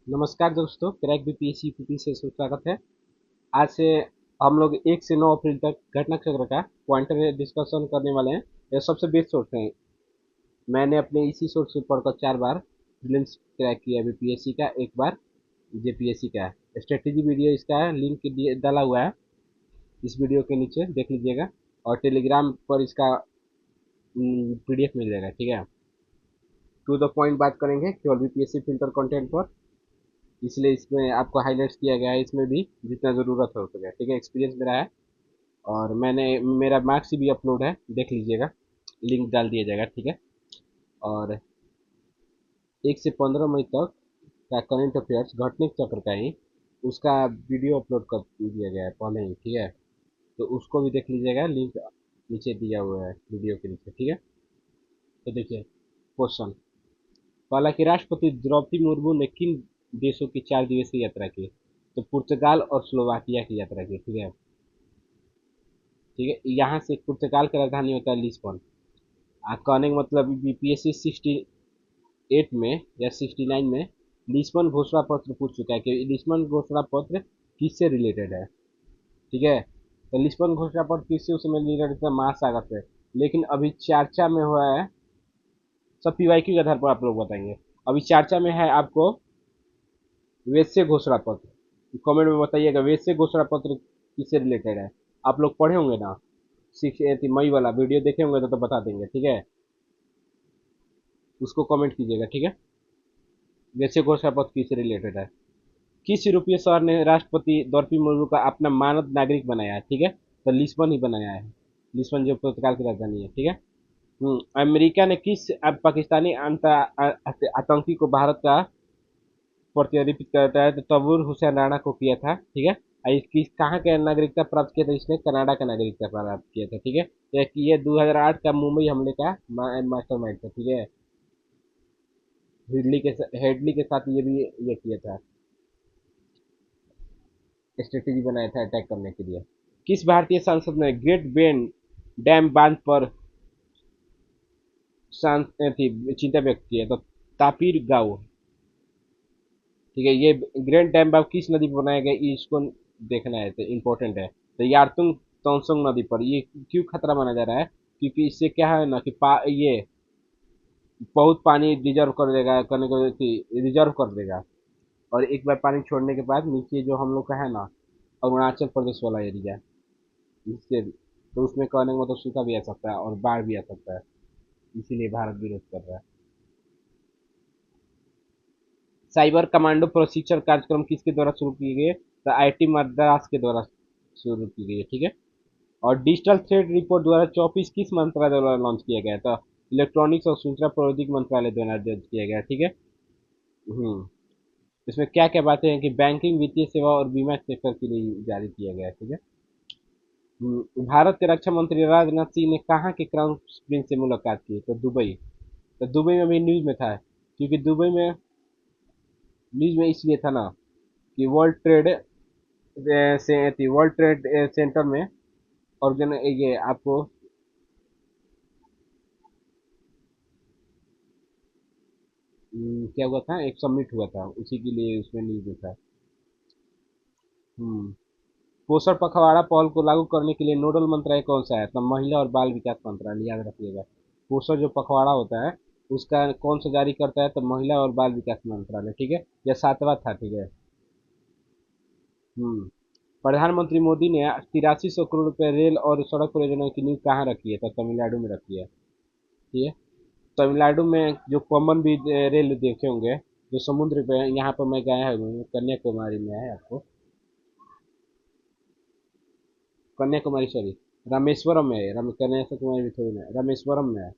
नमस्कार दोस्तों, crack BPSC UP से स्वागत है। आज से हम लोग 1 से 9 अप्रैल तक घटना चक्र का पॉइंटर डिस्कशन करने वाले हैं। यह सबसे बेस्ट सोर्स है। मैंने अपने इसी सोर्स से पढ़कर 4 बार प्रीलिम्स क्रैक किया बीपीएससी का, एक बार जेपीएससी का। स्ट्रेटेजी वीडियो इसका लिंक डाला हुआ है इस वीडियो के नीचे, देख लीजिएगा। और टेलीग्राम पर इसका पीडीएफ मिल जाएगा, ठीक है। टू द पॉइंट बात करेंगे केवल बीपीएससी फिल्टर कंटेंट पर, इसलिए इसमें आपको हाईलाइट्स किया गया है, इसमें भी जितना ज़रूरत हो सके, ठीक है। एक्सपीरियंस मेरा है और मैंने मेरा मार्क्स भी अपलोड है, देख लीजिएगा, लिंक डाल दिया जाएगा, ठीक है। और 1 से 15 मई तक का करंट अफेयर्स घटने चक्र का ही उसका वीडियो अपलोड कर दिया गया है पहले ही, ठीक है। तो उसको भी देख लीजिएगा, लिंक नीचे दिया हुआ है वीडियो के नीचे, ठीक है। तो देखिए क्वेश्चन पहला कि राष्ट्रपति द्रौपदी मुर्मू ने किन देशों की 4 दिवसीय यात्रा की? तो पुर्तगाल और स्लोवाकिया की यात्रा की, ठीक है। ठीक है, यहाँ से पुर्तगाल का राजधानी होता है लिस्बन। कहने का मतलब बीपीएससी 68 में या 69 में लिस्बन घोषणा पत्र पूछ चुका है कि लिस्बन घोषणा पत्र किससे रिलेटेड है, ठीक है। तो लिस्बन घोषणा पत्र किससे उसमें रिलेटेड था? महासागर से। लेकिन अभी चर्चा में हुआ है, सब पीवाईक्यू के आधार पर आप लोग बताएंगे। अभी चर्चा में है आपको वैश्य घोषणा पत्र। कमेंट में बताइएगा वैश्य घोषणा पत्र किससे रिलेटेड है। आप लोग पढ़े होंगे ना, 6 मई वाला वीडियो देखे होंगे तो बता देंगे, ठीक है। उसको कमेंट कीजिएगा, ठीक है। वैसे घोषणा पत्र किससे रिलेटेड है? किस यूरोपीय शहर ने राष्ट्रपति द्रौपदी मुर्मू का अपना मानद नागरिक बनाया है? ठीक है, तो लिस्बन ही बनाया है। लिस्बन जो पुर्तगाल की राजधानी है, ठीक है। अमेरिका ने किस पाकिस्तानी आतंकी को भारत का प्रतिनिधित्व करता है? तो तबूर हुसैन राणा को किया था, ठीक है। और इसकी कहाँ का नागरिकता प्राप्त किया था? इसने कनाडा का नागरिकता प्राप्त किया था, ठीक है। तो ये 2008 का मुंबई हमले का मास्टरमाइंड था, ठीक है। हेडली के साथ ये भी ये किया था, स्ट्रेटेजी बनाया था अटैक करने के लिए। किस भारतीय सांसद ने ग्रेट बेन डैम बांध पर चिंता व्यक्त की है? तो तापिर गांव, ठीक है। ये ग्रेट डैम बांध किस नदी पर बनाया गया, ये इसको देखना है, तो इम्पोर्टेंट है। तो यारतुंग तोंसंग नदी पर। ये क्यों खतरा माना जा रहा है? क्योंकि इससे क्या है ना कि ये बहुत पानी रिजर्व कर देगा, करने को रिजर्व कर देगा। और एक बार पानी छोड़ने के बाद नीचे जो हम लोग का है ना अरुणाचल प्रदेश वाला एरिया, इससे तो उसमें कहने का मतलब सूखा भी आ सकता है और बाढ़ भी आ सकता है, इसीलिए भारत विरोध कर रहा है। साइबर कमांडो प्रशिक्षण कार्यक्रम किसके द्वारा शुरू किए गए? तो आईटी मद्रास के द्वारा शुरू की गई है, ठीक है। और डिजिटल थ्रेड रिपोर्ट 2024 किस मंत्रालय द्वारा लॉन्च किया गया था? इलेक्ट्रॉनिक्स और सूचना प्रौद्योगिकी मंत्रालय द्वारा लॉन्च किया गया, ठीक है। हम्म इसमें क्या क्या बातें हैं कि बैंकिंग, वित्तीय सेवा और बीमा सेक्टर के लिए जारी किया गया है, ठीक है। भारत के रक्षा मंत्री राजनाथ सिंह ने कहाँ के क्राउन प्रिंस से मुलाकात की? तो दुबई। तो दुबई में भी न्यूज में था, क्योंकि दुबई में न्यूज में इसलिए था ना कि वर्ल्ड ट्रेड सेंटर में ऑर्गन ये आपको क्या हुआ था, एक सबमिट हुआ था, उसी के लिए उसमें न्यूज में था। हम्म पोषण पखवाड़ा पहल को लागू करने के लिए नोडल मंत्रालय कौन सा है? तो महिला और बाल विकास मंत्रालय, याद रखिएगा। पोषण जो पखवाड़ा होता है उसका कौन सा जारी करता है? तो महिला और बाल विकास मंत्रालय, ठीक है। यह 7वां था, ठीक है। हम्म प्रधानमंत्री मोदी ने 8300 करोड़ रुपए रेल और सड़क परियोजना की नींव कहाँ रखी है? तो तमिलनाडु में रखी है, ठीक है। तमिलनाडु में जो पम्बन भी रेल देखे होंगे, जो समुद्र पे है, यहाँ पर मैं गया हूँ, कन्याकुमारी में है आपको। कन्याकुमारी, सॉरी, रामेश्वरम में है। कन्याकुमारी में थोड़ी ना, रामेश्वरम में है।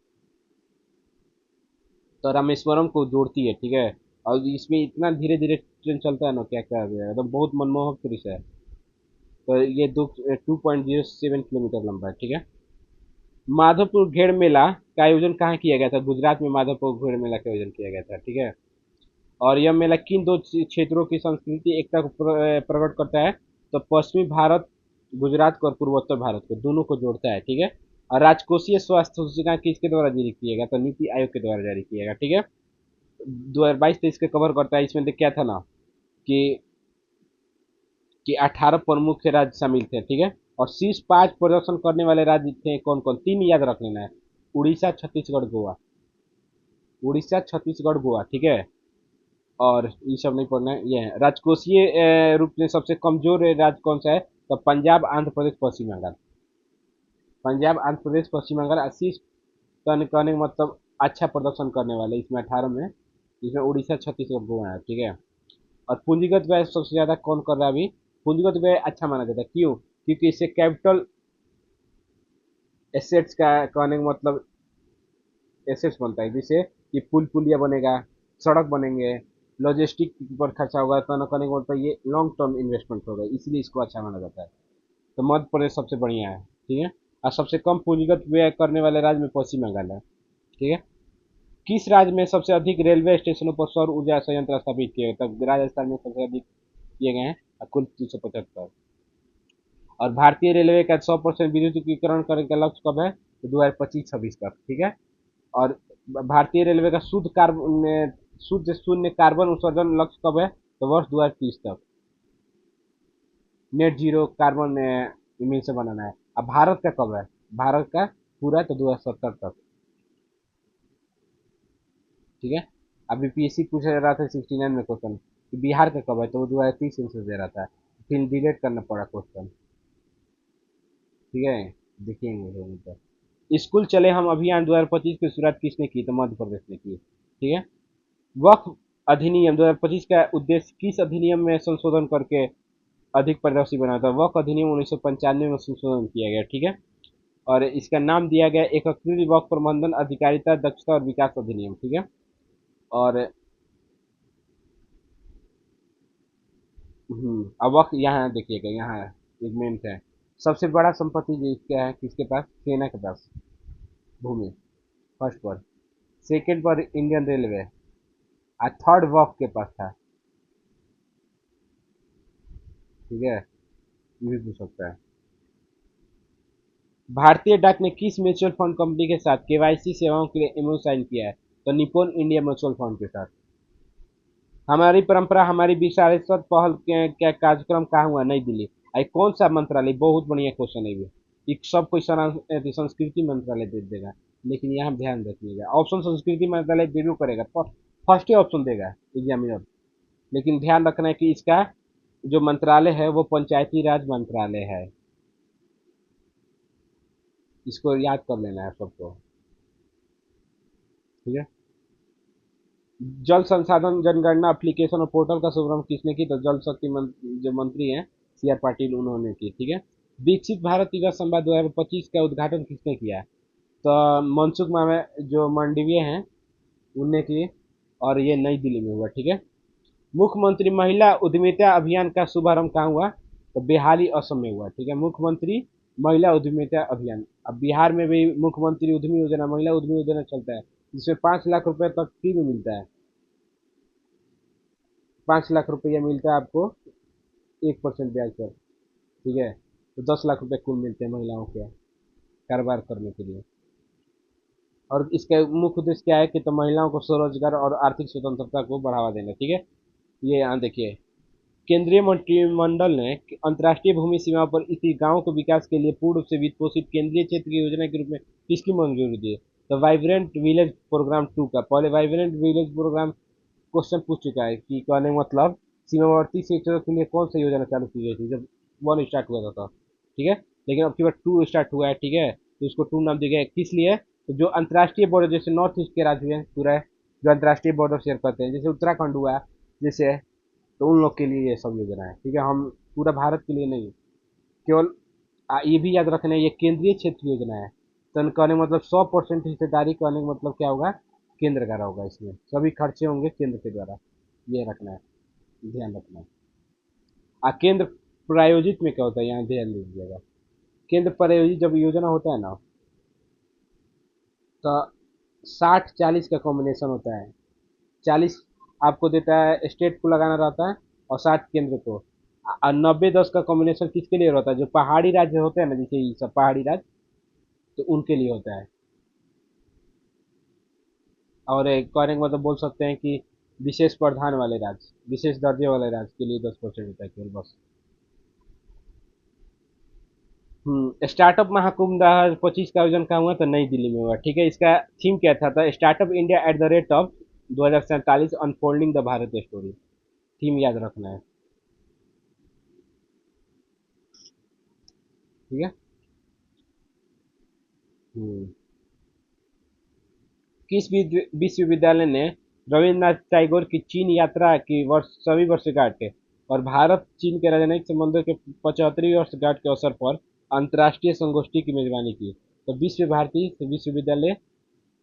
तो रामेश्वरम को जोड़ती है, ठीक है। और इसमें इतना धीरे धीरे ट्रेन चलता है ना, क्या क्या है, एकदम बहुत मनमोहक दृश्य है। तो ये 2.07 किलोमीटर लंबा है, ठीक है। माधवपुर घेर मेला का आयोजन कहाँ किया गया था? गुजरात में माधवपुर घेर मेला का आयोजन किया गया था, ठीक है। और यह मेला किन दो क्षेत्रों की संस्कृति एकता को प्रकट करता है? तो पश्चिमी भारत, गुजरात को, और पूर्वोत्तर भारत को, दोनों को जोड़ता है, ठीक है। और राजकोषीय स्वास्थ्य सूचकांक किसके द्वारा जारी किया गया? तो नीति आयोग के द्वारा जारी किया गया, ठीक है। 2022-23 के कवर करता है। इसमें देख क्या था ना कि 18 प्रमुख राज्य शामिल थे, ठीक है। और शीर्ष 5 प्रदर्शन करने वाले राज्य थे कौन कौन, 3 याद रख लेना है। उड़ीसा, छत्तीसगढ़, गोवा। उड़ीसा, छत्तीसगढ़, गोवा, ठीक है। और ये सब नहीं पढ़ना है, ये है राजकोषीय रूप में सबसे कमजोर राज्य कौन सा है, तो पंजाब, आंध्र प्रदेश, पश्चिम बंगाल। पंजाब, आंध्र प्रदेश, पश्चिम बंगाल। अस्सी टन कहने का मतलब अच्छा प्रदर्शन करने वाले इसमें 18 में, इसमें उड़ीसा, छत्तीसगढ़, गोवा है, ठीक है। और पूंजीगत व्यय सबसे ज्यादा कौन कर रहा है अभी, पूंजीगत व्यय अच्छा माना जाता है, क्यों, क्योंकि इससे कैपिटल एसेट्स का कहने का मतलब एसेट्स बनता है, जिससे कि पुल पुलिया बनेगा, सड़क बनेंगे, लॉजिस्टिक पर खर्चा होगा, तो कहने का मतलब ये लॉन्ग टर्म इन्वेस्टमेंट होगा, इसलिए इसको अच्छा माना जाता है। तो मध्य प्रदेश सबसे बढ़िया है, ठीक है। और सबसे कम पूंजीगत व्यय करने वाले राज्य में पश्चिम बंगाल है, ठीक है। किस राज्य में सबसे अधिक रेलवे स्टेशनों पर सौर ऊर्जा संयंत्र स्थापित किए गए, तब राजस्थान में सबसे अधिक किए गए हैं, कुल 375। और भारतीय रेलवे का 100% विद्युतीकरण करने का लक्ष्य कब है, तो 2025-26 तक, ठीक है। और भारतीय रेलवे का शुद्ध शून्य कार्बन उत्सर्जन लक्ष्य कब है, तो वर्ष 2030 तक नेट जीरो कार्बन इमिशन बनाना है। अब भारत का कब है, भारत का पूरा तो 2070 तक, ठीक है। अभी पीएससी पूछ रहा था 69 में क्वेश्चन कि बिहार का कब है, तो वो 2030 सेंसस दे रहा था, फिर डिलीट करना पड़ा क्वेश्चन, ठीक है। देखेंगे हम तो। स्कूल चले हम अभियान 2025 की शुरुआत किसने की, तो मध्य प्रदेश ने की, ठीक है। वक्फ अधिनियम 2025 का उद्देश्य किस अधिनियम में संशोधन करके अधिक पारदर्शी बनाया था, वक्फ अधिनियम 1995 में संशोधन किया गया, ठीक है। और इसका नाम दिया गया एकीकृत वक्फ प्रबंधन अधिकारिता दक्षता और विकास अधिनियम, ठीक है। और अब वक्त यहाँ देखिएगा, यहाँ एक मेन है, सबसे बड़ा संपत्ति जो क्या है, किसके पास, सेना के पास, भूमि, फर्स्ट पर। सेकंड पर इंडियन रेलवे, और थर्ड वक्त के पास था, ठीक है। ये भी पूछ सकता है। भारतीय डाक ने किस म्यूचुअल फंड कंपनी के साथ केवाईसी सेवाओं के लिए एमओयू साइन किया है, तो निप्पॉन इंडिया म्यूचुअल फंड के साथ। हमारी परंपरा हमारी विशेषत पहल क्या कार्यक्रम कहाँ हुआ, नई दिल्ली। आई कौन सा मंत्रालय, बहुत बढ़िया क्वेश्चन है ये सब कोई संस्कृति मंत्रालय दे देगा, लेकिन यहाँ ध्यान रखिएगा, ऑप्शन संस्कृति मंत्रालय जरूर करेगा, फर्स्ट ही ऑप्शन देगा एग्जामिनर। लेकिन ध्यान रखना है कि इसका जो मंत्रालय है वो पंचायती राज मंत्रालय है, इसको याद कर लेना है सबको, ठीक है। जल संसाधन जनगणना एप्लीकेशन और पोर्टल का शुभारंभ किसने की, तो जल शक्ति जो मंत्री हैं सी आर पाटिल, उन्होंने की, ठीक है। विकसित भारत युवा संवाद 2025 का उद्घाटन किसने किया, तो मनसुख जो मांडवीय हैं उनने की, और ये नई दिल्ली में हुआ, ठीक है। मुख्यमंत्री महिला उद्यमिता अभियान का शुभारंभ कहाँ हुआ, तो बिहारी असम में हुआ, ठीक है। मुख्यमंत्री महिला उद्यमिता अभियान, अब बिहार में भी मुख्यमंत्री उद्यमी योजना, महिला उद्यमी योजना चलता है, जिसमें 5 लाख रुपए तक फ्री में मिलता है, 5 लाख रुपया मिलता है आपको 1% ब्याज पर, ठीक है। तो 10 लाख रुपए कुल मिलते हैं महिलाओं के कारोबार करने के लिए। और इसका मुख्य उद्देश्य क्या है कि तो महिलाओं को स्वरोजगार और आर्थिक स्वतंत्रता को बढ़ावा देना, ठीक है। ये यहाँ देखिए, केंद्रीय मंत्रिमंडल ने अंतर्राष्ट्रीय भूमि सीमा पर स्थित गांवों के विकास के लिए पूर्ण रूप से वित्त पोषित केंद्रीय क्षेत्र की योजना के रूप में किसकी मंजूरी दी, तो वाइब्रेंट विलेज प्रोग्राम 2 का। पहले वाइब्रेंट विलेज प्रोग्राम क्वेश्चन पूछ चुका है कि कहने का मतलब सीमावर्ती क्षेत्रों के लिए कौन सी योजना चालू की गई थी जब 1 स्टार्ट हुआ था, ठीक है। लेकिन अब की बार 2 स्टार्ट हुआ है, ठीक है, तो उसको 2 नाम दिया गया है, किस लिए, तो जो अंतर्राष्ट्रीय बॉर्डर जैसे नॉर्थ ईस्ट के राज्य हैं पूरा, जो अंतर्राष्ट्रीय बॉर्डर शेयर करते हैं, जैसे उत्तराखंड हुआ, जैसे, तो उन लोग के लिए ये सब योजना है, ठीक है। हम पूरा भारत के लिए नहीं, केवल ये भी याद रखना है ये केंद्रीय क्षेत्र योजना है, तो कहने का मतलब 100% हिस्सेदारी, कहने का मतलब क्या होगा, केंद्र का होगा, इसमें सभी खर्चे होंगे केंद्र के द्वारा, ये रखना है, ध्यान रखना है। केंद्र प्रायोजित में क्या होता है, यहाँ ध्यान दीजिएगा, केंद्र प्रायोजित जब योजना होता है ना, तो 60-40 का कॉम्बिनेशन होता है, 40 आपको देता है स्टेट को लगाना रहता है, और 60 केंद्र को, और 90-10 का कॉम्बिनेशन किसके लिए होता है, जो पहाड़ी राज्य होते हैं ना, जैसे ये सब पहाड़ी राज्य, तो उनके लिए होता है। और एक कहने का मतलब बोल सकते हैं कि विशेष प्रावधान वाले राज्य, विशेष दर्जे वाले राज्य के लिए 10% होता है केवल, बस। स्टार्टअप महाकुंभ 2025 का आयोजन कहाँ हुआ? तो नई दिल्ली में हुआ, ठीक है। इसका थीम क्या था? तो startup India at the rate of 2047 unfolding the Bharat story. Theme याद रखना है, ठीक है। हम्म, किस विश्वविद्यालय ने रविन्द्रनाथ टैगोर की चीन यात्रा की सभी वर्षगांठ के और भारत चीन के राजनयिक संबंधों के 75वीं वर्षगांठ के अवसर पर अंतर्राष्ट्रीय संगोष्ठी की मेजबानी की? तो विश्व भारती विश्वविद्यालय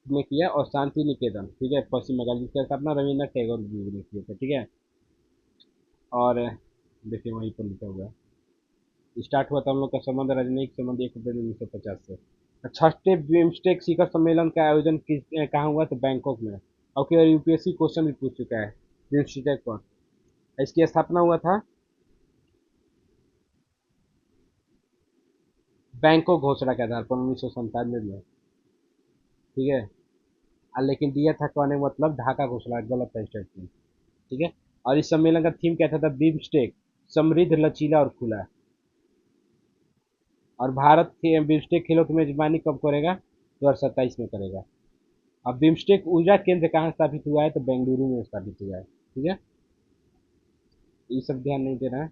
ने किया, और शांति निकेतन, ठीक है, पश्चिम बंगाल, जिसकी स्थापना रविन्द्रनाथ टैगोर जी ने किए थे, ठीक है। और देखिए वहीं पर लिखा हुआ है, स्टार्ट हुआ था हम लोग का संबंध, राजनयिक संबंध 1 अप्रैल 1950 से। छठे बिम्स्टेक शिखर सम्मेलन का आयोजन कहाँ हुआ? तो बैंकॉक में। और कई यूपीएससी क्वेश्चन भी पूछ चुका है बिम्स्टेक पर। इसकी स्थापना हुआ था बैंकॉक घोषणा के आधार पर 1997 में, ठीक है। लेकिन दिया था कहने का मतलब ढाका घोषणा, गलत है स्टेटमेंट, ठीक है। और इस सम्मेलन का थीम क्या था? बिम्स्टेक, समृद्ध, लचीला और खुला। और भारत के बिम्स्टेक खेलों की मेजबानी कब करेगा? 2027 में करेगा। अब बिम्स्टेक ऊर्जा केंद्र कहाँ स्थापित हुआ है? तो बेंगलुरु में स्थापित हुआ है, ठीक है। ये सब ध्यान नहीं देना है।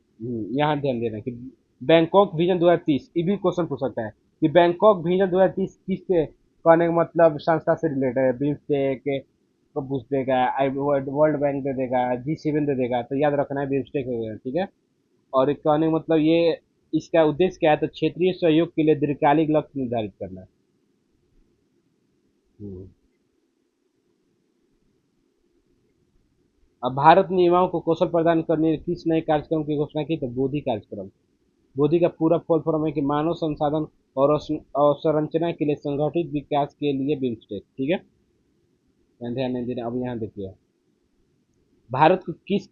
यहाँ ध्यान देना है कि बैंकॉक विजन 2030, ये भी क्वेश्चन पूछ सकता है कि बैंकॉक विजन 2030 किससे कहने का मतलब संस्था से रिलेटेड है? बिम्स्टेक को पूछ देगा, आई वर्ल्ड बैंक दे देगा, G7 दे देगा, तो याद रखना है बिम्स्टेक वगैरह, ठीक है। और एक कहने का मतलब ये, इसका उद्देश्य क्या है? तो क्षेत्रीय सहयोग के लिए दीर्घकालिक लक्ष्य निर्धारित करना है। हम्म। अब भारत ने युवाओं को कौशल प्रदान करने के किस नए कार्यक्रम की घोषणा की? तो बोधि कार्यक्रम। बोधि का पूरा फुल फॉर्म है कि मानव संसाधन और अवसंरचना के लिए संगठित विकास के लिए बिम्स्टेक, ठीक है। ध्यान नहीं देना। अब यहाँ देखिए, भारत को किस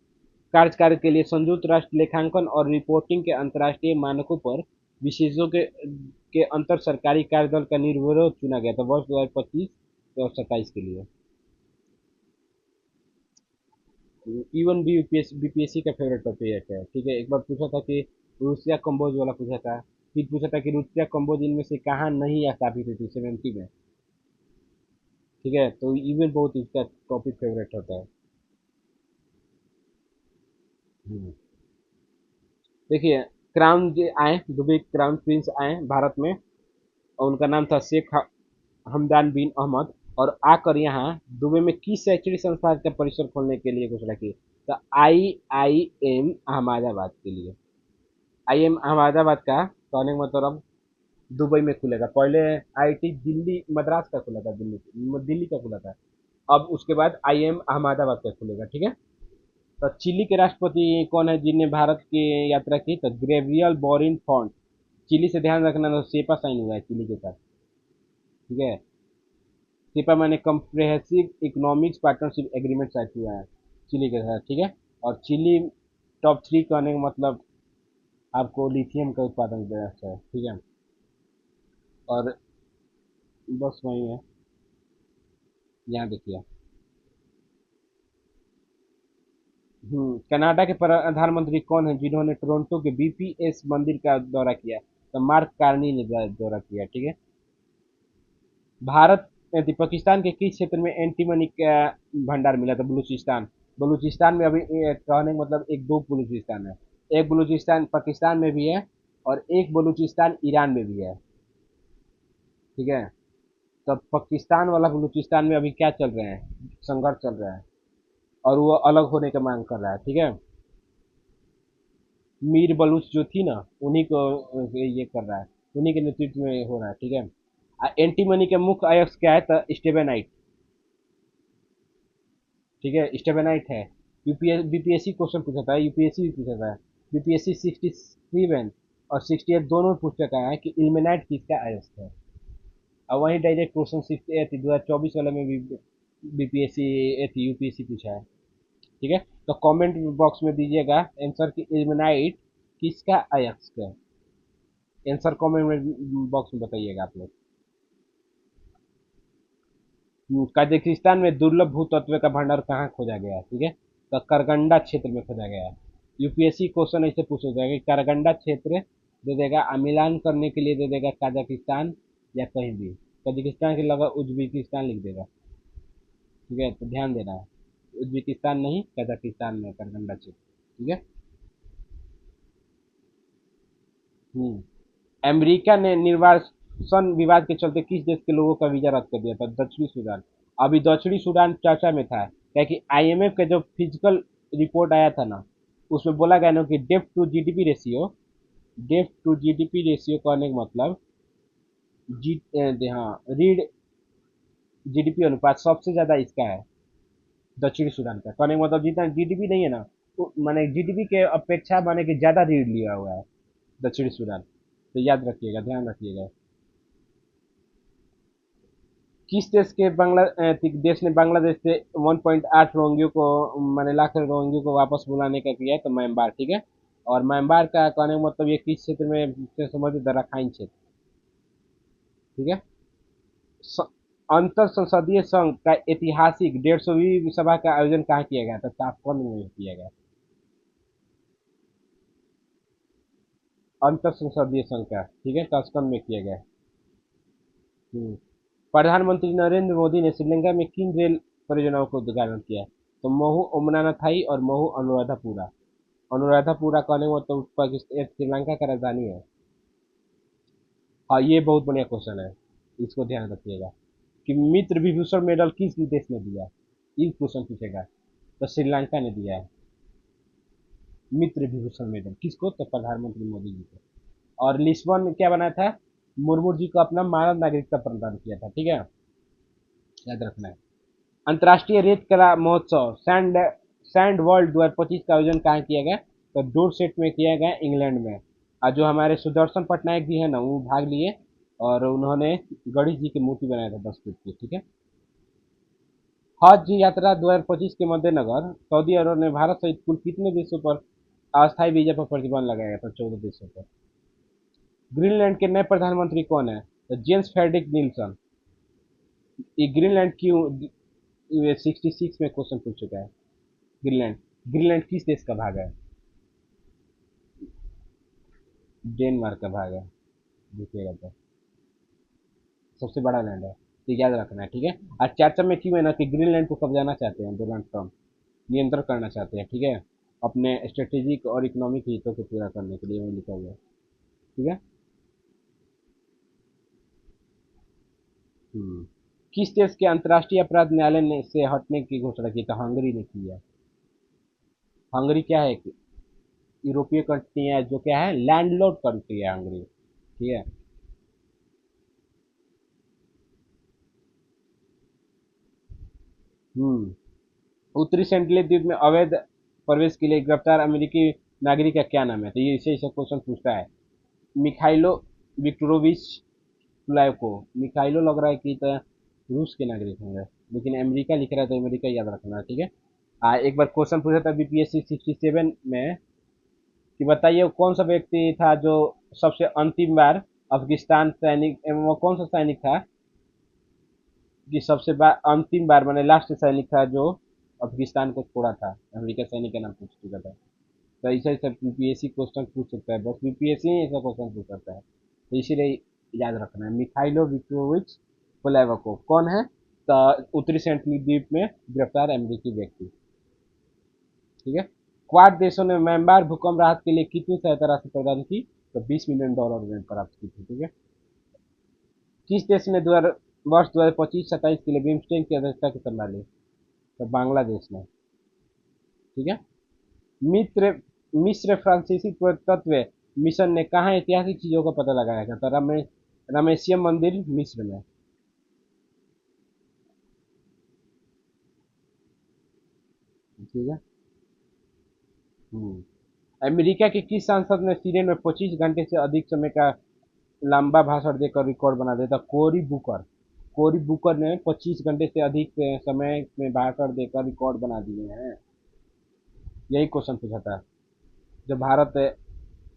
कार्यकाल के लिए संयुक्त राष्ट्र लेखांकन और रिपोर्टिंग के अंतर्राष्ट्रीय मानकों पर विशेषज्ञों के अंतर सरकारी कार्यदल का निर्विरोध चुना गया था वर्ष 2025 और 27 के लिए? इवन भी बीपीएससी का फेवरेट टॉपिक है, ठीक है। एक बार पूछा था कि रूसिया कम्बोज वाला पूछा था, फिर पूछा था कि रूसिया कम्बोज इनमें से कहाँ नहीं स्थापित हुई थी 70 में, ठीक है। तो इवन बहुत इसका टॉपिक फेवरेट होता है। हम्म। देखिए, क्राउन जो आए, दुबई क्राउन प्रिंस आए भारत में, और उनका नाम था शेख हमदान बिन अहमद। और आकर यहाँ दुबई में किस शैक्षणिक संस्थान का परिसर खोलने के लिए घोषणा की? तो IIM अहमदाबाद के लिए। IIM अहमदाबाद का कहने का मतलब दुबई में खुलेगा। पहले IIT दिल्ली मद्रास का खुला था, दिल्ली का खुला था। अब उसके बाद IIM अहमदाबाद का खुलेगा, ठीक है। तो चिली के राष्ट्रपति कौन है जिन्हें भारत की यात्रा की? तो ग्रेवियल बोरिन फॉन्ट। चिली से ध्यान रखना, तो सेपा साइन हुआ है चिली के साथ, ठीक है। सेपा माने comprehensive economics partnership agreement sign हुआ है चिली के साथ, ठीक है। और चिली टॉप 3 कहने का मतलब आपको लिथियम का उत्पादन देना है, ठीक है। और बस वही है, यहाँ देखिए। कनाडा के प्रधानमंत्री कौन है जिन्होंने टोरंटो के बीपीएस मंदिर का दौरा किया? तो मार्क कार्नी ने दौरा किया, ठीक है। भारत पाकिस्तान के किस क्षेत्र में एंटीमनी का भंडार मिला था? बलूचिस्तान। बलूचिस्तान में अभी कहने का मतलब एक दो बलूचिस्तान है। एक बलूचिस्तान पाकिस्तान में भी है, और एक बलूचिस्तान ईरान में भी है, ठीक है। तो पाकिस्तान वाला बलूचिस्तान में अभी क्या चल रहे हैं? संघर्ष चल रहा है, और वो अलग होने का मांग कर रहा है, ठीक है। मीर बलूच जो थी ना, उन्हीं को ये कर रहा है, उन्हीं के नेतृत्व में हो रहा है, ठीक है। एंटी मनी के मुख्य आयुक्त क्या है? तो स्टेबेनाइट, ठीक है, स्टेबेनाइट है। यूपीएस बीपीएससी क्वेश्चन पूछा था, यूपीएससी भी पूछा था। यूपीएससी 67 और 68 दोनों में पूछ चुका है कि इल्मेनाइट किसका आयुक्त है। और वहीं डायरेक्ट क्वेश्चन 68 2024 वाले में भी बीपीएससी यूपीएससी पूछा है, ठीक है। तो कमेंट बॉक्स में दीजिएगा आंसर कि इल्मेनाइट किसका आयुक्त है। आंसर कमेंट में बॉक्स में बताइएगा आप लोग। कजाकिस्तान में दुर्लभ भूतत्व का भंडार कहाँ खोजा गया है, ठीक है, तो करगंडा क्षेत्र में खोजा गया है। यूपीएससी क्वेश्चन ऐसे पूछा जाएगा कि करगंडा क्षेत्र दे देगा, मिलान करने के लिए दे देगा कजाकिस्तान या कहीं भी, कजाकिस्तान के अलावा उज्बेकिस्तान लिख देगा, ठीक है, तो ध्यान देना है, उज्बेकिस्तान नहीं, कजाकिस्तान में करगंडा क्षेत्र, ठीक है। हम्म अमेरिका ने निर्वासन विवाद के चलते किस देश के लोगों का वीजा रद्द कर दिया था? दक्षिणी सूडान। अभी दक्षिणी सूडान चर्चा में था, क्या कि आईएमएफ का जो फिजिकल रिपोर्ट आया था ना, उसमें बोला गया ना कि डेफ टू जीडीपी रेशियो कहने का मतलब हाँ, रीड जीडीपी अनुपात सबसे ज्यादा इसका है दक्षिणी सूडान का, कहने का मतलब जितना जीडीपी नहीं है ना, तो माने जीडीपी के अपेक्षा माने कि ज्यादा रीड लिया हुआ है दक्षिणी सूडान, तो याद रखिएगा, ध्यान रखिएगा। किस देश के देश ने बांग्लादेश से 1.8 रोहिंग्यो को माने लाख रोहिंग्यो को वापस बुलाने का किया है? तो म्यांमार, ठीक है। और म्यांमार का कहने का मतलब ये किस क्षेत्र में से संबंधित है? रखाइन क्षेत्र, ठीक है। स- अंतर संसदीय संघ का ऐतिहासिक 150वीं सभा का आयोजन कहाँ किया गया था? ताशकंद में किया गया। अंतर संसदीय संघ का, ठीक है, ताशकंद में किया गया। हम्म। प्रधानमंत्री नरेंद्र मोदी ने श्रीलंका में किन रेल परियोजनाओं का उद्घाटन किया? तो महू ओमनाथाई और महू अनुराधापुरा। अनुराधापुरा कहने को तो पाकिस्तान श्रीलंका का राजधानी है। हाँ, ये बहुत बढ़िया क्वेश्चन है, इसको ध्यान रखिएगा कि मित्र विभूषण मेडल किस देश ने दिया, ये क्वेश्चन पूछेगा, तो श्रीलंका ने दिया है मित्र विभूषण मेडल, किसको? तो प्रधानमंत्री मोदी जी को। और लिस्बन में क्या बना था? मुर्मू जी को अपना मानव नागरिकता प्रदान किया था, ठीक है, याद रखना है। अंतर्राष्ट्रीय रेत कला महोत्सव सैंड वर्ल्ड 2025 का आयोजन कहाँ किया गया? तो डोरसेट में किया गया, इंग्लैंड में। और जो हमारे सुदर्शन पटनायक जी है ना, वो भाग लिए और उन्होंने गणेश जी की मूर्ति बनाया था 10 फीट की, ठीक है। हज यात्रा 2025 के मद्देनजर सऊदी अरब ने भारत सहित कुल कितने देशों पर अस्थायी वीजा पर प्रतिबंध लगाया था? 14 देशों पर। ग्रीनलैंड के नए प्रधानमंत्री कौन है? तो जेम्स फेड्रिक निल्सन। ये ग्रीनलैंड क्यों 66 में क्वेश्चन पूछ चुका है। ग्रीनलैंड, ग्रीनलैंड किस देश का भाग है? डेनमार्क का भाग है, देखिएगा तो सबसे बड़ा लैंड है, तो याद रखना है, ठीक है। और चर्चा में क्यों है ना कि ग्रीनलैंड को कब्जाना चाहते हैं डोनाल्ड ट्रम्प, नियंत्रण करना चाहते हैं, ठीक है, अपने स्ट्रेटेजिक और इकोनॉमिक हितों को पूरा करने के लिए, वही लिखा हुआ है, ठीक है। हम्म। किस देश के अंतर्राष्ट्रीय अपराध न्यायालय ने से हटने की घोषणा की? तो हंगरी ने की है। हंगरी क्या है कि यूरोपीय कंट्री है, जो क्या है, लैंडलॉर्ड कंट्री है हंगरी, ठीक है। हम्म। उत्तरी सेंटिनल द्वीप में अवैध प्रवेश के लिए गिरफ्तार अमेरिकी नागरिक का क्या नाम है? तो ये इसे ऐसा क्वेश्चन पूछता है। Mykhailo Viktorovich प्लावको। मिखाइलो लग रहा है कि तो रूस के नागरिक होंगे, लेकिन अमेरिका लिख रहा है, तो अमेरिका याद रखना, ठीक है। एक बार क्वेश्चन पूछा था बीपीएससी 67 में कि बताइए वो कौन सा व्यक्ति था जो सबसे अंतिम बार अफगानिस्तान सैनिक वो कौन सा सैनिक था कि सबसे अंतिम बार मैंने लास्ट सैनिक था जो अफगानिस्तान को छोड़ा था? अमेरिका सैनिक का नाम पूछ चुका था। तो ऐसा ऐसा बीपीएससी क्वेश्चन पूछ सकता है, बस बीपीएससी ही ऐसा क्वेश्चन पूछ सकता है, तो इसीलिए याद रखना है। मिखाइलो विक्टोरोविच पोलावको कौन है? तो उत्तरी सेंटिनल द्वीप में गिरफ्तार अमेरिकी व्यक्ति, ठीक है। क्वाड देशों ने म्यांमार भूकंप राहत के लिए कितनी सहायता राशि प्रदान की? तो $20 मिलियन में प्राप्त की थी, ठीक है। किस देश ने वर्ष 2025-27 के लिए बिम्स्टेक की अध्यक्षता की संभाली? तो बांग्लादेश ने, ठीक है। मित्र मिस्र फ्रांसीसी पुरातत्व मिशन ने कहा ऐतिहासिक चीजों का पता लगाया था? तो रामेशियम मंदिर मिस्र में, ठीक है। अमेरिका के किस सांसद ने सीरियन में 25 घंटे से अधिक समय का लंबा भाषण देकर रिकॉर्ड बना दिया था? कोरी बुकर। कोरी बुकर ने 25 घंटे से अधिक समय में भाषण देकर रिकॉर्ड बना दिए हैं। यही क्वेश्चन पूछा था जब भारत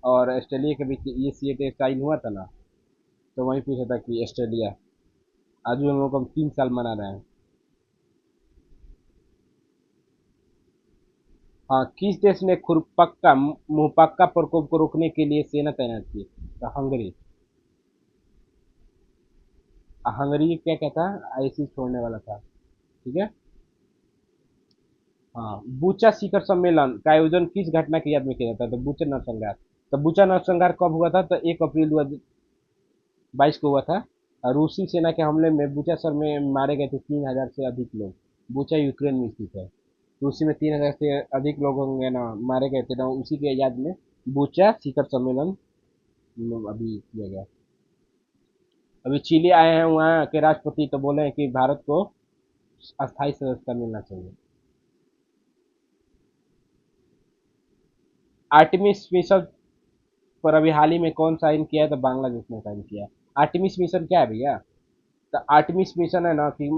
और ऑस्ट्रेलिया के बीच ये सी साइन हुआ था ना, तो वही पूछा था कि ऑस्ट्रेलिया, आज भी हम लोग हम 3 साल मना रहे हैं। हाँ, किस देश ने खुरपक्का मुंहपक्का प्रकोप को रोकने के लिए सेना तैनात की? तो हंगरी। हंगरी क्या क्या था? आईसी छोड़ने वाला था। ठीक है। हाँ, बूचा शिखर सम्मेलन का आयोजन किस घटना की याद में किया जाता है? तो बूचा नरसंहार। तो बूचा नरसंहार कब हुआ था? तो 1 अप्रैल 2022 को हुआ था। और रूसी सेना के हमले में बूचा शहर में मारे गए थे 3,000 से अधिक लोग। बूचा यूक्रेन में स्थित है। रूसी में 3,000 से अधिक लोग होंगे ना, मारे गए थे ना, उसी के याद में बूचा शिखर सम्मेलन अभी किया गया। अभी चिली आए हैं वहाँ के राष्ट्रपति, तो बोले हैं कि भारत को अस्थायी सदस्यता मिलना चाहिए। आर्टिमिस मिशन पर अभी हाल ही में कौन साइन किया है? तो बांग्लादेश ने साइन किया है। आर्टिमिस मिशन क्या है भैया? तो आर्टिमिस मिशन है ना कि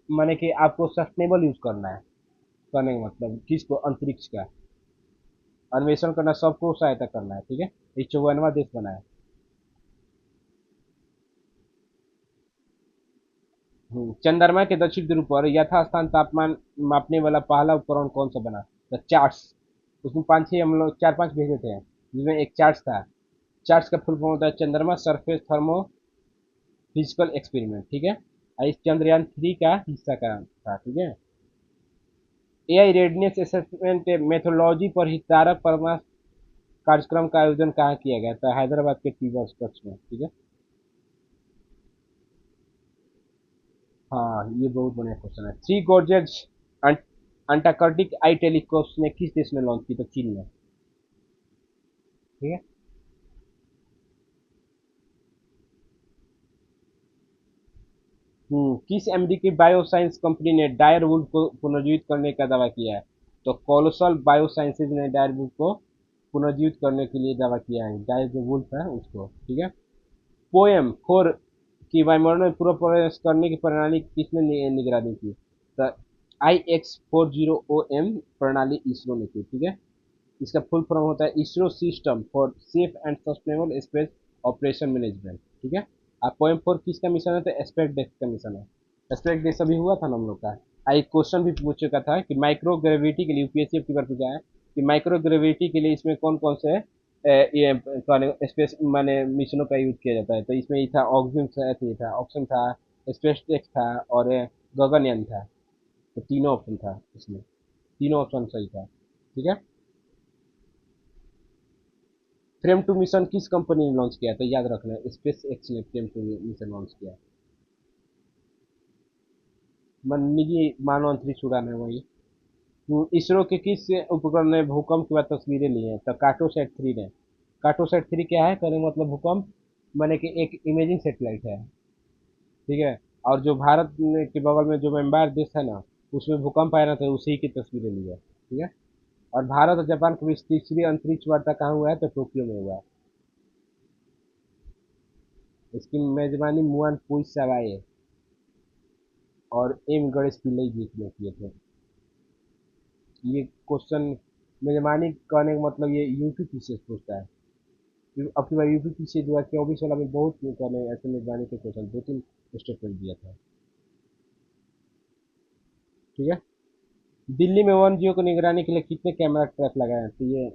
माने कि आपको सस्टेनेबल यूज करना है। करने का मतलब किसको? अंतरिक्ष का अन्वेषण करना, सबको सहायता करना है। ठीक है। ये 54वां देश बना है। चंद्रमा के दक्षिण ध्रुव पर यथास्थान तापमान मापने वाला पहला उपकरण कौन सा बना? The charts. उसमें पांच छह हम लोग चार पांच भेजे थे, जिसमें एक चार्ट्स था। चार्ट्स का फुल फॉर्म होता है चंद्रमा सरफेस थर्मो फिजिकल एक्सपेरिमेंट। ठीक है। और इस चंद्रयान 3 का हिस्सा का था। ठीक है। एआई रेडनेस असेसमेंट मेथोलॉजी पर हितधारक परामर्श कार्यक्रम का आयोजन कहाँ किया गया था? हैदराबाद के टीवर्स कक्ष में। ठीक है। हाँ, ये बहुत बढ़िया क्वेश्चन है। थ्री गॉर्जेस अंटार्कटिक आई टेलीस्कोप ने किस देश में लॉन्च की? तो चीन में। ठीक है। किस अमेरिकी बायोसाइंस कंपनी ने डायर वुल्फ को पुनर्जीवित करने का दावा किया है? तो कोलोसल बायोसाइंसेज ने डायर वुल्फ को पुनर्जीवित करने के लिए दावा किया है। डायर जो वुल्फ है उसको। ठीक है। पोएम फोर की वायुमंडल में पूर्व प्रवेश करने की प्रणाली किसने निगरानी की? तो IX-40OM प्रणाली इसरो ने की। ठीक है। इसका फुल फॉर्म होता है ISRO system for safe and sustainable space operation management. ठीक है। आप पोएम 4 किसका मिशन है? तो एस्पेक्ट डेस्क का मिशन है। एस्पेक्ट डेस्क अभी हुआ था ना हम लोग का। एक क्वेश्चन भी पूछ चुका था कि माइक्रो ग्रेविटी के लिए यूपीएससी की बार पूछा है कि माइक्रो ग्रेविटी के लिए इसमें कौन कौन से ये स्पेस माने मिशनों का यूज किया जाता है? तो इसमें ये था ऑक्सिजन था, ऑप्शन था, स्पेस टेक था, और गगनयान था। तो तीनों ऑप्शन था इसमें। तीनों ऑप्शन सही था। ठीक है। फ्रेम टू मिशन किस कंपनी ने लॉन्च किया? तो याद रखना है, स्पेस एक्स ने फ्रेम टू मिशन लॉन्च किया। निजी मानव अंतरिक्ष उड़ान है वही। इसरो के किस उपकरण ने भूकंप के बाद तस्वीरें ली हैं? तो कार्टोसैट 3 ने। कार्टोसैट 3 क्या है? कहने का मतलब भूकंप माने कि एक इमेजिंग सेटेलाइट है। ठीक है। और जो भारत के बगल में जो म्यांमार देश है ना, उसमें भूकंप आया ना, तो उसी की तस्वीरें ली है। ठीक है। और भारत और जापान के बीच तीसरी अंतरिक्ष वार्ता कहाँ हुआ है? तो टोक्यो में हुआ है। इसकी मेजबानी मुआन पुई सवाई और एम गणेश पिल्लई जी ने किए थे। ये क्वेश्चन मेजबानी कहने का मतलब ये यूपी पीछे पूछता है। अब की बार यूपी पीछे 2024 वाला में बहुत कहने ऐसे मेजबानी के क्वेश्चन 2-3 स्टेटमेंट दिया था। ठीक है। दिल्ली में वन जियो को निगरानी के लिए कितने कैमरा ट्रैप लगाए हैं? तो ये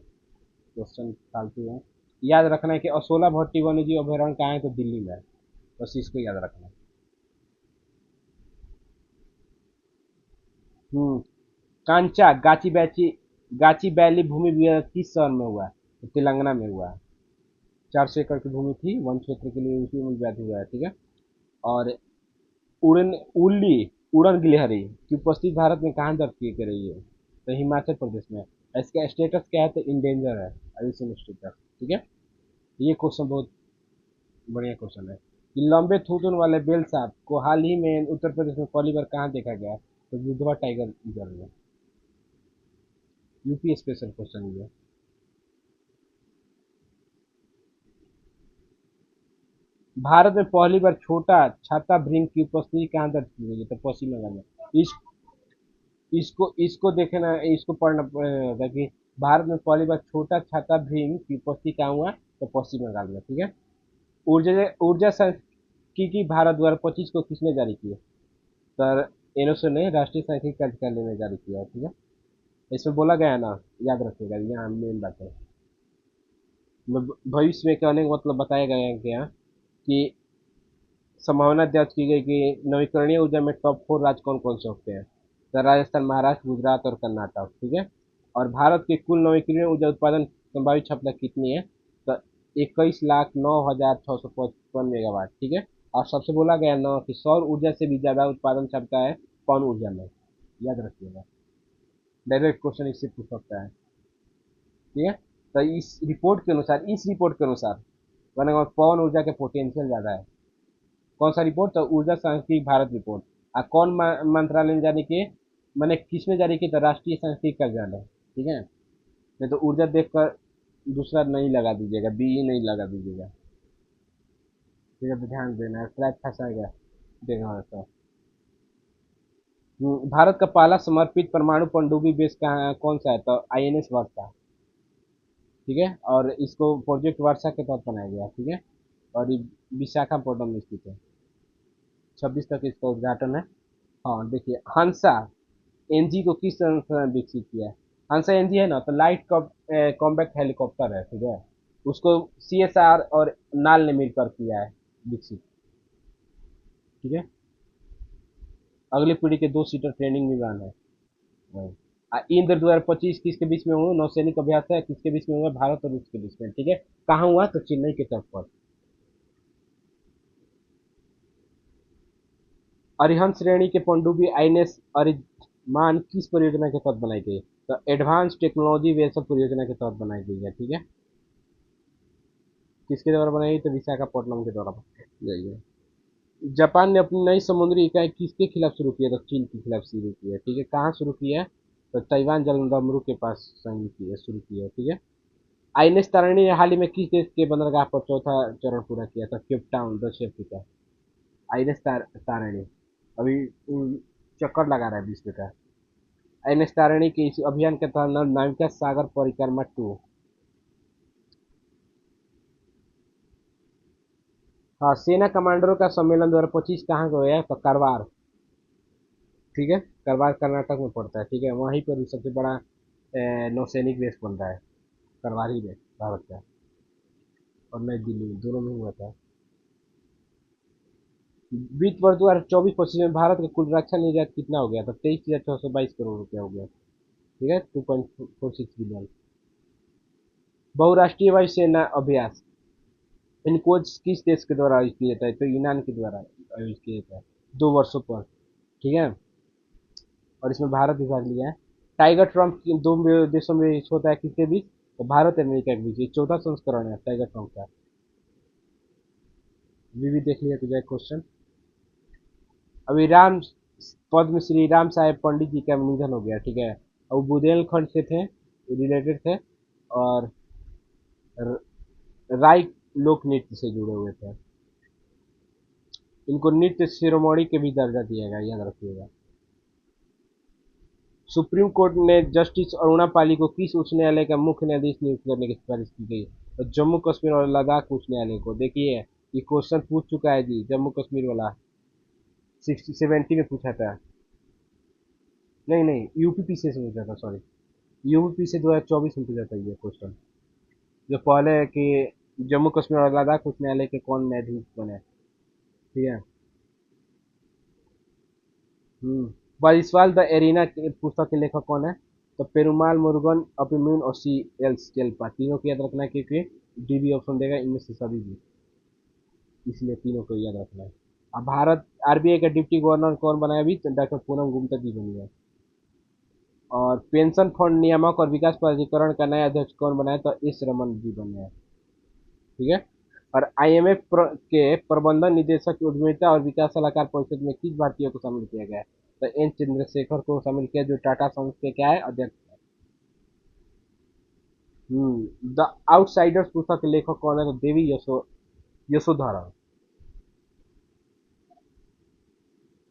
क्वेश्चन फालतू है। याद रखना है कि असोला भट्टी वन्य जीव अभयारण्य कहाँ है? तो दिल्ली में है। बस इसको याद रखना है। हम्म कांचा गाची बैली भूमि विवाद किस शहर में हुआ है? तो तेलंगाना में हुआ है। 400 एकड़ की भूमि थी वन क्षेत्र के लिए, उसी में विवाद हुआ है। ठीक है। और उड़न उल्ली उड़न गिलहरी की उपस्थिति भारत में कहाँ दर्ज की गई है? तो हिमाचल प्रदेश में। इसका स्टेटस क्या है? तो इंडेंजर है, अभी स्टेटस। ठीक है। ये क्वेश्चन बहुत बढ़िया क्वेश्चन है कि लंबे थूथन वाले बेल सांप को हाल ही में उत्तर प्रदेश में पहली बार कहाँ देखा गया? तो दुधवा टाइगर रिजर्व में। यूपी स्पेशल क्वेश्चन ये। भारत में पहली बार छोटा छाता भृंग की उपस्थिति कहाँ दर्ज की गई है? तो पश्चिम बंगाल में। इस इसको इसको देखना, इसको पढ़ना होगा कि भारत में पहली बार छोटा छाता भृंग की उपस्थिति कहाँ हुआ? तो पश्चिम बंगाल में। ठीक है। ऊर्जा ऊर्जा सांख्यिकी भारत द्वारा 25 को किसने जारी की है? सर एनोसो ने राष्ट्रीय सांख्यिकी कार्यकारिणी में जारी किया है। ठीक है। इसमें बोला गया है ना, याद रखिएगा, यहाँ मेन बात है। मतलब भविष्य में कहने का मतलब बताया गया है क्या कि संभावना दर्ज की गई कि नवीकरणीय ऊर्जा में टॉप 4 राज्य कौन कौन से होते हैं। तो राजस्थान, महाराष्ट्र, गुजरात और कर्नाटक, ठीक है। और भारत की कुल नवीकरणीय ऊर्जा उत्पादन संभावित क्षमता कितनी है? तो 21,09,655 मेगावाट, ठीक है। और सबसे बोला गया ना कि सौर ऊर्जा से भी ज्यादा उत्पादन क्षमता है पवन ऊर्जा में, याद रखिएगा। डायरेक्ट क्वेश्चन इससे पूछ सकता है, ठीक है। तो इस रिपोर्ट के अनुसार मैंने पवन ऊर्जा के पोटेंशियल ज्यादा है। कौन सा रिपोर्ट? तो ऊर्जा सांख्यिकी भारत रिपोर्ट। कौन मंत्रालय ने जारी की? मैंने किसने जारी की? तो राष्ट्रीय सांख्यिकी कार्यालय, ठीक है। नहीं तो ऊर्जा देखकर दूसरा नहीं लगा दीजिएगा, बी ही नहीं लगा दीजिएगा, ठीक है। तो ध्यान देना है, फ्लैट फंसाएगा देखना तो। भारत का पहला समर्पित परमाणु पनडुब्बी बेस कहाँ कौन सा है? तो आईएनएस वर्षा, ठीक है। और इसको प्रोजेक्ट वर्षा के तहत बनाया गया, ठीक है। और ये विशाखापट्टनम में स्थित है। 26 तक इसका उद्घाटन है। हाँ देखिए, हंसा एनजी को किस संस्था ने विकसित किया है? हंसा एनजी है ना, तो लाइट कॉम्बैक्ट हेलीकॉप्टर है, ठीक है। उसको सीएसआर और नाल ने मिलकर किया है विकसित, ठीक है। अगली पीढ़ी के 2 सीटर ट्रेनिंग विमान है वही। इंद्र 2025 किसके बीच में हुआ? नौसैनिक अभ्यास है, किसके बीच में हुआ? भारत और रूस के बीच में, ठीक है। कहाँ हुआ? तो चेन्नई के तट पर। अरिहंत श्रेणी के पनडुब्बी आईएनएस अरिमान किस परियोजना के तहत बनाई गई? तो एडवांस टेक्नोलॉजी वेसल परियोजना के तहत बनाई गई है, ठीक है। किसके द्वारा बनाई गई? तो विशाखापट्टनम के द्वारा बनाई गई है। जापान ने अपनी नई समुद्री इकाई किसके खिलाफ शुरू किया? तो चीन के खिलाफ शुरू किया, ठीक है। कहाँ शुरू किया है? तो ताइवान जलदमरू के पास शुरू किया, ठीक है। आईएनएस तारिणी ने हाल ही में किस देश के बंदरगाह पर चौथा चरण पूरा किया था? केप टाउन, दक्षिण अफ्रीका। आईएनएस तारिणी अभी चक्कर लगा रहा है विश्व का। आईएनएस तारिणी के इस अभियान के तहत नाविका सागर परिक्रमा 2। हाँ, सेना कमांडरों का सम्मेलन 2025 कहाँ का हुआ है? तो कारवार, ठीक है। कारवार कर्नाटक में पड़ता है, ठीक है। वहीं पर सबसे बड़ा नौसैनिक बेस बन रहा है, कारवार ही में, भारत का। और नई दिल्ली में, दोनों में हुआ था। वित्त वर्ष 2024-25 में भारत का कुल रक्षा निर्यात कितना हो गया? तो 23,622 करोड़ रुपया हो गया, ठीक है। 2.46 बिलियन। बहुराष्ट्रीय वायुसेना अभ्यास इनको किस देश के द्वारा आयोजित किया जाता है? तो यूनान के द्वारा आयोजित किया जाता है, 2 वर्षों पर, ठीक है। और इसमें भारत भी भाग लिया है। टाइगर ट्रम्प की दो देशों में होता है, किसके बीच? तो भारत और अमेरिका के बीच। ये चौथा संस्करण है टाइगर ट्रम्प का। भी देख लिया तो जाए क्वेश्चन। अभी पद्म श्री राम साहेब पंडित जी का निधन हो गया, ठीक है। और वो बुंदेलखंड से थे, रिलेटेड थे। और राय लोक नृत्य से जुड़े हुए थे। इनको नृत्य शिरोमणि के भी दर्जा दिया गया, याद रखिएगा। सुप्रीम कोर्ट ने जस्टिस अरुणा पाली को किस उच्च न्यायालय का मुख्य न्यायाधीश नियुक्त करने की सिफारिश की गई? तो जम्मू कश्मीर और लद्दाख उच्च न्यायालय को। देखिए, ये क्वेश्चन पूछ चुका है जी, जम्मू कश्मीर वाला 60-70 में पूछा था। नहीं नहीं, यूपी से पूछा था, सॉरी। यूपी से 2024 में पूछा था ये क्वेश्चन। जो पहले है कि जम्मू कश्मीर और लद्दाख उच्च न्यायालय के कौन न्यायाधीश बने, ठीक है। बारिशवाल द एरिना के पुस्तक के लेखक कौन है? तो पेरुमाल मुरुगन, अपिम्यून और सी एल स्केल्पा। तीनों को याद रखना है क्योंकि डीबी ऑप्शन देगा इनमें से सभी भी, इसलिए तीनों को याद रखना है। अब भारत आरबीआई का डिप्टी गवर्नर कौन बनाया? अभी तो डॉक्टर पूनम गुप्ता जी बनी है। और पेंशन फंड नियामक और विकास प्राधिकरण का नया अध्यक्ष कौन बनाया? तो एस रमन जी बने हैं, ठीक है। और आईएमएफ के प्रबंधन निदेशक उद्यमिता और विकास सलाहकार परिषद में किस भारतीय को शामिल किया गया है? तो एन चंद्रशेखर को शामिल किया, जो टाटा सन्स के क्या है? अध्यक्ष। द आउटसाइडर्स पुस्तक के लेखक कौन है? तो देवी यशोधरा।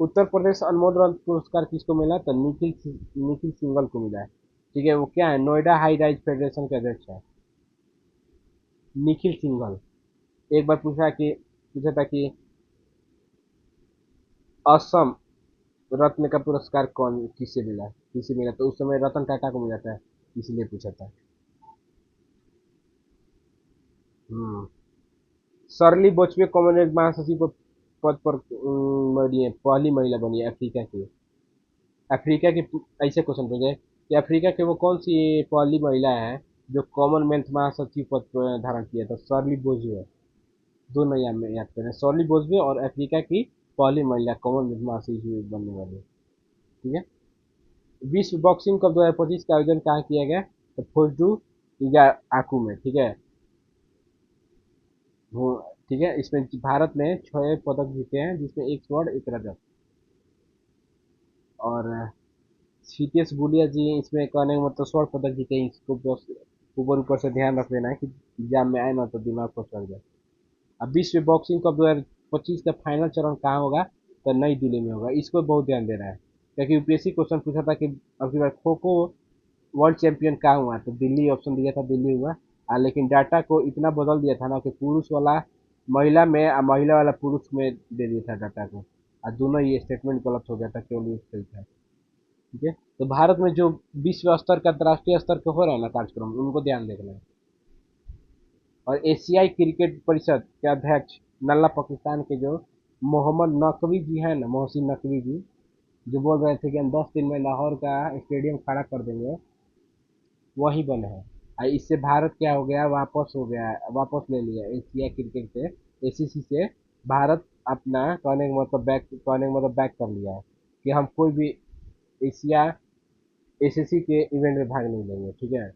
उत्तर प्रदेश अनमोल रत्न पुरस्कार किसको मिला? तो निखिल सिंगल को मिला है, ठीक है। वो क्या है? नोएडा हाई राइज फेडरेशन के अध्यक्ष है, निखिल सिंघल। एक बार पूछा था कि असम रत्न का पुरस्कार कौन किससे मिला है? किसी मिला तो उस समय रतन टाटा को मिला था, इसलिए पूछा था। हम्म। शर्ली बॉचवे कॉमनवेल्थ महासचिव पद पर बनी है, पहली महिला बनी है अफ्रीका की। अफ्रीका की ऐसे क्वेश्चन पूछे कि अफ्रीका के वो कौन सी पहली महिला है जो कॉमनवेल्थ महासचिव पद पर धारण किया था? शर्ली बोजवे। दोनों याद करें, शर्ली बोजवे और अफ्रीका की पहली महिला कॉमनवेल्थ महासचिव बनने वाली। ठीक है। विश्व बॉक्सिंग कप 2025 का आयोजन कहाँ किया गया? तो फोजू या आकू में। ठीक है। वो ठीक है, इसमें भारत ने 6 पदक जीते हैं, जिसमें एक स्वर्ण एक रजत। और सीटीएस गुलिया जी इसमें कहने का मतलब स्वर्ण पदक जीते हैं, इसको बस ऊपर ऊपर से ध्यान रख लेना है कि एग्जाम में आए ना तो दिमाग पर चढ़ जाए। अब विश्व बॉक्सिंग कप 2025 का फाइनल चरण कहाँ होगा? तो नई दिल्ली में होगा। इसको बहुत ध्यान देना है, क्योंकि यूपीएससी क्वेश्चन पूछा था कि अगली बार खो खो वर्ल्ड चैंपियन कहाँ हुआ, तो दिल्ली ऑप्शन दिया था, दिल्ली हुआ। लेकिन डाटा को इतना बदल दिया था ना कि पुरुष वाला महिला में और महिला वाला पुरुष में दे दिया था डाटा को, और दोनों ये स्टेटमेंट गलत हो गया था, केवल ये सही था। ठीक है। तो भारत में जो विश्व स्तर का अंतर्राष्ट्रीय स्तर का हो रहा है ना कार्यक्रम, उनको ध्यान देखना है। और एशियाई क्रिकेट परिषद के अध्यक्ष नल्ला पाकिस्तान के जो मोहम्मद नकवी जी है ना, मोहसिन नकवी जी, जो बोल रहे थे कि हम 10 दिन में लाहौर का स्टेडियम खड़ा कर देंगे, वही बने हैं। और इससे भारत क्या हो गया, वापस हो गया, वापस ले लिया एशिया क्रिकेट से, एसीसी से। भारत अपना कहने का मतलब बैक, कहने का मतलब बैक कर लिया है कि हम कोई भी एशिया एसएससी के इवेंट में भाग नहीं लेंगे। ठीक है।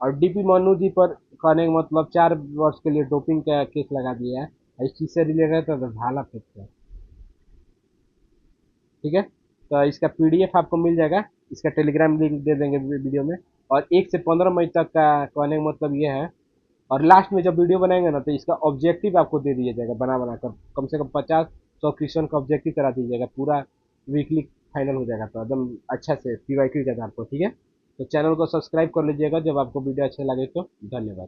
और डीपी मनु जी पर कहने का मतलब 4 वर्ष के लिए डोपिंग का केस लगा दिया है, और इस चीज से रिलेटेड तो भाला फेंक है। ठीक है। तो इसका पीडीएफ आपको मिल जाएगा, इसका टेलीग्राम लिंक दे देंगे वीडियो में। और 1 से 15 मई तक का कहने का मतलब ये है। और लास्ट में जब वीडियो बनाएंगे ना, तो इसका ऑब्जेक्टिव आपको दे दिया जाएगा, बना बना कर कम से कम 50-100 क्वेश्चन का ऑब्जेक्टिव करा दीजिएगा पूरा। वीकली फाइनल हो जाएगा, तो एकदम अच्छा से पीवाईक्यू के आधार पर। ठीक है। तो चैनल को सब्सक्राइब कर लीजिएगा जब आपको वीडियो अच्छा लगे तो। धन्यवाद।